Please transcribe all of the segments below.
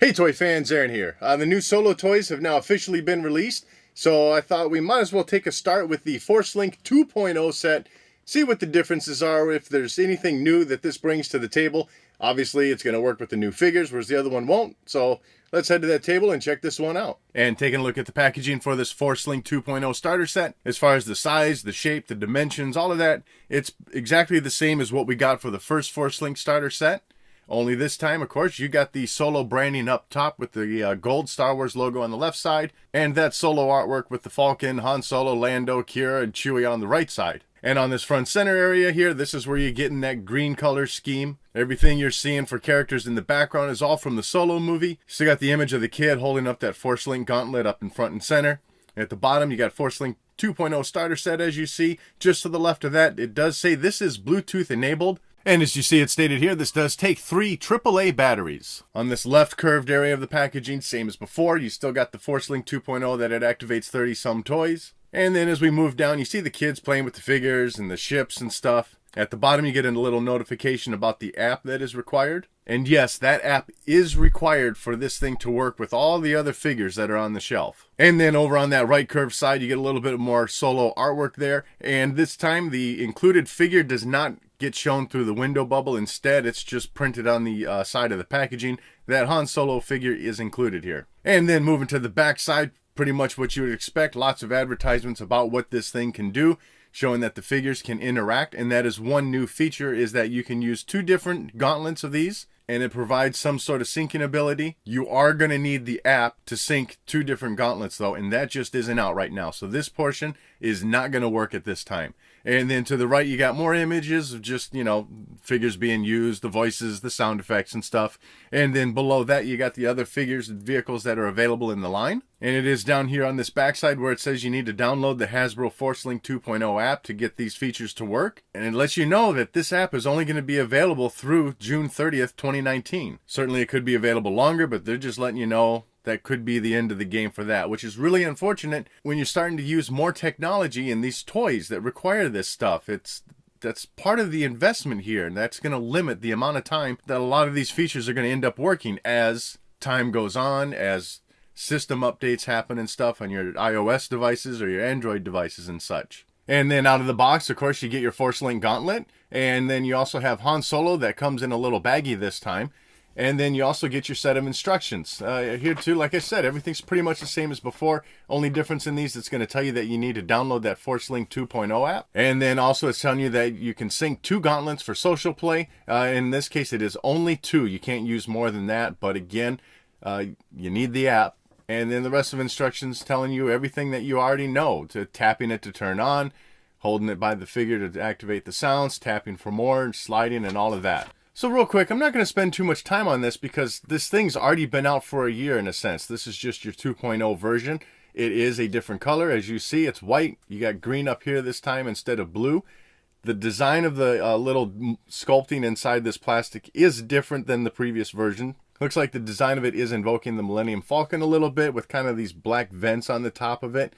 Hey toy fans, Aaron here. The new Solo toys have now officially been released, so I thought we might as well take a start with the Force Link 2.0 set, see what the differences are, if there's anything new that this brings to the table. Obviously, it's going to work with the new figures, whereas the other one won't, so let's head to that table and check this one out. And taking a look at the packaging for this Force Link 2.0 starter set, as far as the size, the shape, the dimensions, all of that, it's exactly the same as what we got for the first Force Link starter set. Only this time, of course, you got the Solo branding up top with the gold Star Wars logo on the left side, and that Solo artwork with the Falcon, Han Solo, Lando, Kira, and Chewie on the right side. And on this front center area here, this is where you're getting that green color scheme. Everything you're seeing for characters in the background is all from the Solo movie. Still got the image of the kid holding up that Force Link gauntlet up in front and center. At the bottom, you got Force Link 2.0 starter set, as you see. Just to the left of that, it does say this is Bluetooth enabled. And as you see it stated here, this does take 3 AAA batteries. On this left curved area of the packaging, same as before, you still got the Force Link 2.0 that it activates 30-some toys. And then as we move down, you see the kids playing with the figures and the ships and stuff. At the bottom, you get a little notification about the app that is required. And yes, that app is required for this thing to work with all the other figures that are on the shelf. And then over on that right curved side, you get a little bit more Solo artwork there. And this time, the included figure does not get shown through the window bubble. Instead, it's just printed on the side of the packaging. That Han Solo figure is included here. And then moving to the back side, pretty much what you would expect. Lots of advertisements about what this thing can do, showing that the figures can interact. And that is one new feature, is that you can use 2 different gauntlets of these, and it provides some sort of syncing ability. You are going to need the app to sync 2 different gauntlets though, and that just isn't out right now. So this portion is not going to work at this time. And then to the right, you got more images of just, figures being used, the voices, the sound effects and stuff. And then below that, you got the other figures and vehicles that are available in the line. And it is down here on this backside where it says you need to download the Hasbro Force Link 2.0 app to get these features to work. And it lets you know that this app is only going to be available through June 30th, 2019. Certainly it could be available longer, but they're just letting you know that could be the end of the game for that, which is really unfortunate when you're starting to use more technology in these toys that require this stuff. That's part of the investment here, and that's going to limit the amount of time that a lot of these features are going to end up working as time goes on, as system updates happen and stuff on your iOS devices or your Android devices and such. And then out of the box, of course, you get your Force Link gauntlet, and then you also have Han Solo that comes in a little baggie this time. And then you also get your set of instructions. Here too, like I said, everything's pretty much the same as before. Only difference in these, it's going to tell you that you need to download that Force Link 2.0 app. And then also it's telling you that you can sync 2 gauntlets for social play. In this case, it is only 2. You can't use more than that. But again, you need the app. And then the rest of instructions telling you everything that you already know. Tapping it to turn on, holding it by the figure to activate the sounds, tapping for more, sliding, and all of that. So real quick, I'm not going to spend too much time on this because this thing's already been out for a year in a sense. This is just your 2.0 version. It is a different color. As you see, it's white. You got green up here this time instead of blue. The design of the little sculpting inside this plastic is different than the previous version. Looks like the design of it is invoking the Millennium Falcon a little bit with kind of these black vents on the top of it.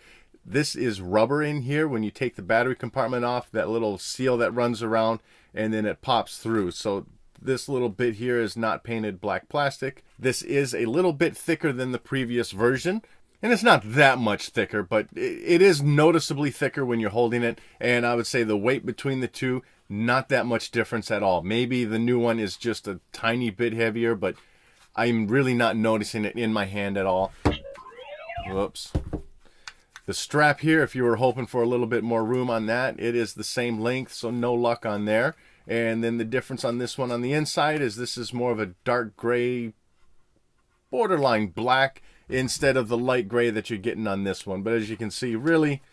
This is rubber in here. When you take the battery compartment off, that little seal that runs around, and then it pops through. So this little bit here is not painted black plastic. This is a little bit thicker than the previous version. And it's not that much thicker, but it is noticeably thicker when you're holding it. And I would say the weight between the two, not that much difference at all. Maybe the new one is just a tiny bit heavier, but I'm really not noticing it in my hand at all. Whoops. The strap here, if you were hoping for a little bit more room on that, it is the same length, so no luck on there. And then the difference on this one on the inside is this is more of a dark gray, borderline black, instead of the light gray that you're getting on this one. But as you can see, really,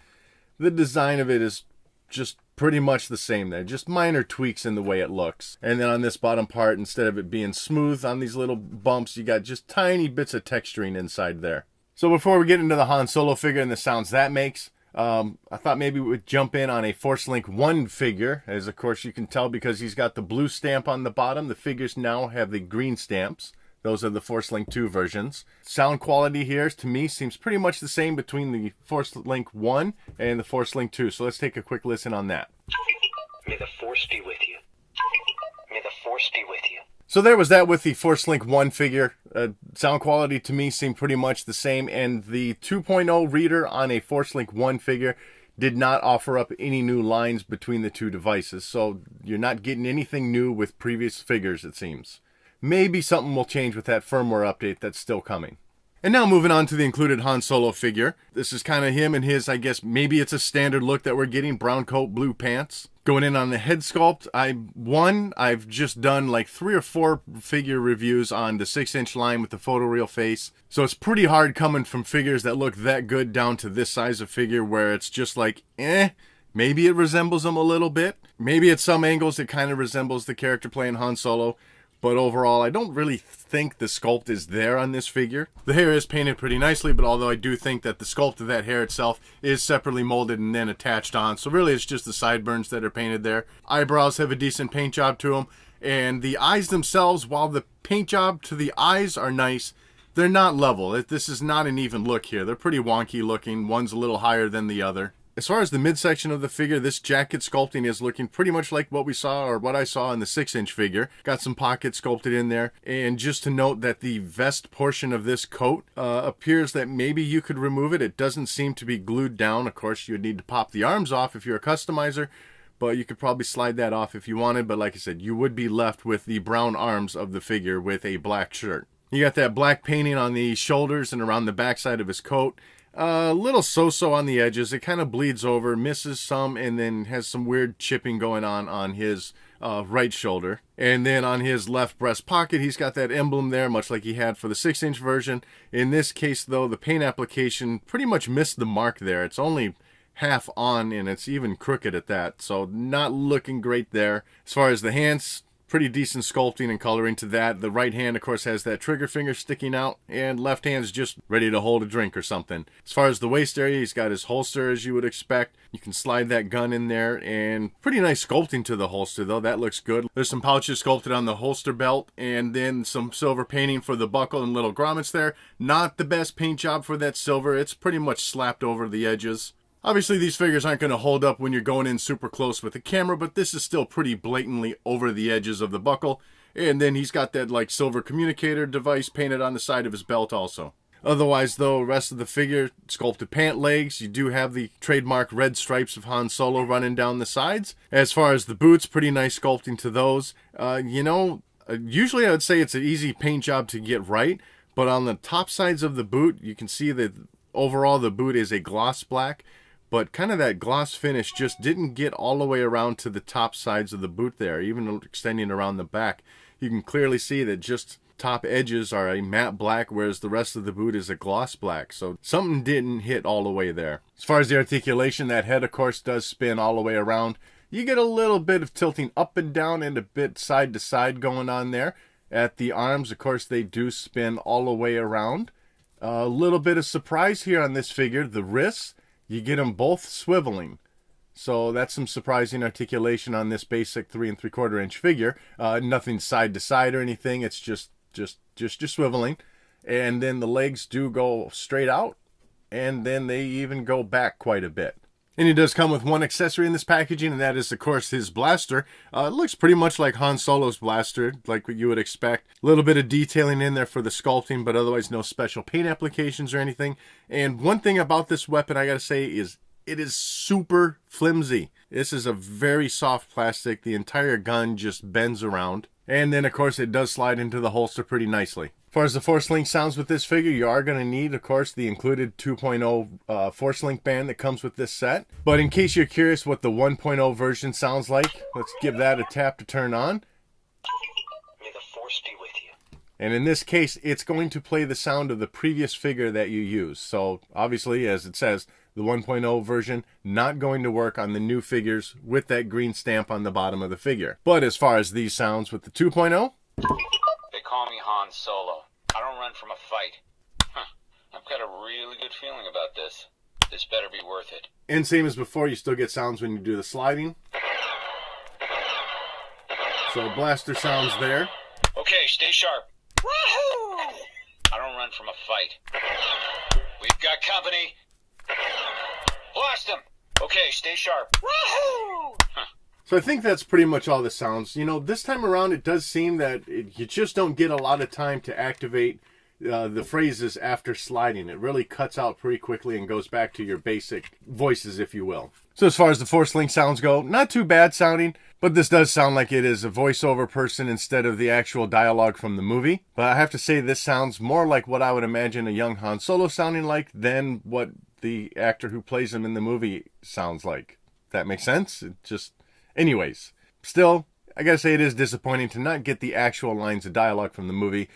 the design of it is just pretty much the same there. Just minor tweaks in the way it looks. And then on this bottom part, instead of it being smooth on these little bumps, you got just tiny bits of texturing inside there. So before we get into the Han Solo figure and the sounds that makes, I thought maybe we would jump in on a Force Link 1 figure, as of course you can tell because he's got the blue stamp on the bottom. The figures now have the green stamps. Those are the Force Link 2 versions. Sound quality here, to me, seems pretty much the same between the Force Link 1 and the Force Link 2. So let's take a quick listen on that. May the Force be with you. May the Force be with you. So there was that with the Force Link 1 figure. Sound quality to me seemed pretty much the same, and the 2.0 reader on a Force Link 1 figure did not offer up any new lines between the two devices, so you're not getting anything new with previous figures, it seems. Maybe something will change with that firmware update that's still coming. And now moving on to the included Han Solo figure. This is kind of him and his, I guess, maybe it's a standard look that we're getting. Brown coat, blue pants. Going in on the head sculpt, I've just done like 3 or 4 figure reviews on the 6-inch line with the photoreal face. So it's pretty hard coming from figures that look that good down to this size of figure where it's just like, maybe it resembles them a little bit. Maybe at some angles it kind of resembles the character playing Han Solo. But overall, I don't really think the sculpt is there on this figure. The hair is painted pretty nicely, but although I do think that the sculpt of that hair itself is separately molded and then attached on. So really it's just the sideburns that are painted there. Eyebrows have a decent paint job to them. And the eyes themselves, while the paint job to the eyes are nice, they're not level. This is not an even look here. They're pretty wonky looking. One's a little higher than the other. As far as the midsection of the figure, this jacket sculpting is looking pretty much like what we saw, or what I saw in the 6-inch figure. Got some pockets sculpted in there. And just to note that the vest portion of this coat appears that maybe you could remove it. It doesn't seem to be glued down. Of course, you would need to pop the arms off if you're a customizer, but you could probably slide that off if you wanted. But like I said, you would be left with the brown arms of the figure with a black shirt. You got that black painting on the shoulders and around the backside of his coat. A little so-so on the edges. It kind of bleeds over, misses some, and then has some weird chipping going on his right shoulder. And then on his left breast pocket, he's got that emblem there, much like he had for the 6-inch version. In this case, though, the paint application pretty much missed the mark there. It's only half on, and it's even crooked at that. So not looking great there. As far as the hands, pretty decent sculpting and coloring to that. The right hand, of course, has that trigger finger sticking out, and left hand's just ready to hold a drink or something. As far as the waist area, he's got his holster, as you would expect. You can slide that gun in there, and pretty nice sculpting to the holster, though. That looks good. There's some pouches sculpted on the holster belt, and then some silver painting for the buckle and little grommets there. Not the best paint job for that silver. It's pretty much slapped over the edges. Obviously, these figures aren't going to hold up when you're going in super close with the camera, but this is still pretty blatantly over the edges of the buckle. And then he's got that like silver communicator device painted on the side of his belt also. Otherwise, though, rest of the figure, sculpted pant legs. You do have the trademark red stripes of Han Solo running down the sides. As far as the boots, pretty nice sculpting to those. Usually I would say it's an easy paint job to get right, but on the top sides of the boot, you can see that overall the boot is a gloss black. But kind of that gloss finish just didn't get all the way around to the top sides of the boot there, even extending around the back. You can clearly see that just top edges are a matte black, whereas the rest of the boot is a gloss black. So something didn't hit all the way there. As far as the articulation, that head, of course, does spin all the way around. You get a little bit of tilting up and down and a bit side to side going on there. At the arms, of course, they do spin all the way around. A little bit of surprise here on this figure. The wrists, you get them both swiveling. So that's some surprising articulation on this basic 3 3/4 inch figure. Nothing side to side or anything. It's just swiveling. And then the legs do go straight out. And then they even go back quite a bit. And he does come with one accessory in this packaging, and that is, of course, his blaster. It looks pretty much like Han Solo's blaster, like what you would expect. A little bit of detailing in there for the sculpting, but otherwise no special paint applications or anything. And one thing about this weapon, I gotta say, is it is super flimsy. This is a very soft plastic. The entire gun just bends around. And then, of course, it does slide into the holster pretty nicely. As far as the Force Link sounds with this figure, you are going to need, of course, the included 2.0 Force Link band that comes with this set. But in case you're curious what the 1.0 version sounds like, let's give that a tap to turn on. May the Force be with you. And in this case, it's going to play the sound of the previous figure that you use. So, obviously, as it says, the 1.0 version not going to work on the new figures with that green stamp on the bottom of the figure. But as far as these sounds with the 2.0... They call me Han Solo. I don't run from a fight. I've got a really good feeling about this. This better be worth it. And same as before, you still get sounds when you do the sliding. So blaster sounds there. Okay, stay sharp. Woohoo! I don't run from a fight. We've got company. Blast him! Okay, stay sharp. Woohoo! So I think that's pretty much all the sounds. You know, this time around it does seem that you just don't get a lot of time to activate the phrases after sliding. It really cuts out pretty quickly and goes back to your basic voices, if you will. So as far as the Force Link sounds go, not too bad sounding, but this does sound like it is a voiceover person instead of the actual dialogue from the movie. But I have to say this sounds more like what I would imagine a young Han Solo sounding like than what the actor who plays him in the movie sounds like. That makes sense? It just... Anyways, still, I gotta say it is disappointing to not get the actual lines of dialogue from the movie,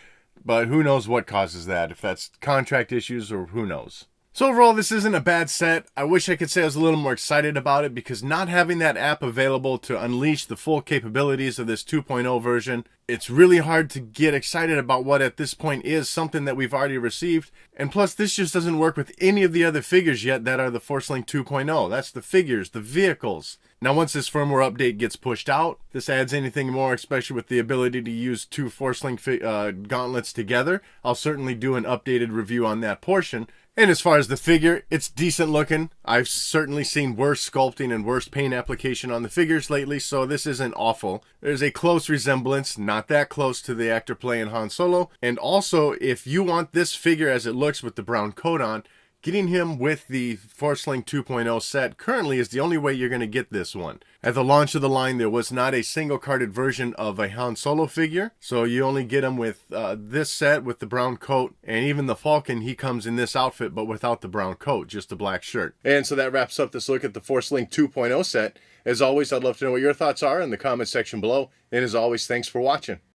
but who knows what causes that, if that's contract issues or who knows. So overall, this isn't a bad set. I wish I could say I was a little more excited about it, because not having that app available to unleash the full capabilities of this 2.0 version, it's really hard to get excited about what at this point is something that we've already received. And plus, this just doesn't work with any of the other figures yet that are the Force Link 2.0. That's the figures, the vehicles. Now, once this firmware update gets pushed out, this adds anything more, especially with the ability to use two Force Link gauntlets together. I'll certainly do an updated review on that portion. And as far as the figure, it's decent looking. I've certainly seen worse sculpting and worse paint application on the figures lately, so this isn't awful. There's a close resemblance, not that close to the actor playing Han Solo. And also, if you want this figure as it looks with the brown coat on, getting him with the Force Link 2.0 set currently is the only way you're going to get this one. At the launch of the line, there was not a single carded version of a Han Solo figure, so you only get him with this set with the brown coat, and even the Falcon, he comes in this outfit but without the brown coat, just a black shirt. And so that wraps up this look at the Force Link 2.0 set. As always, I'd love to know what your thoughts are in the comments section below, and as always, thanks for watching.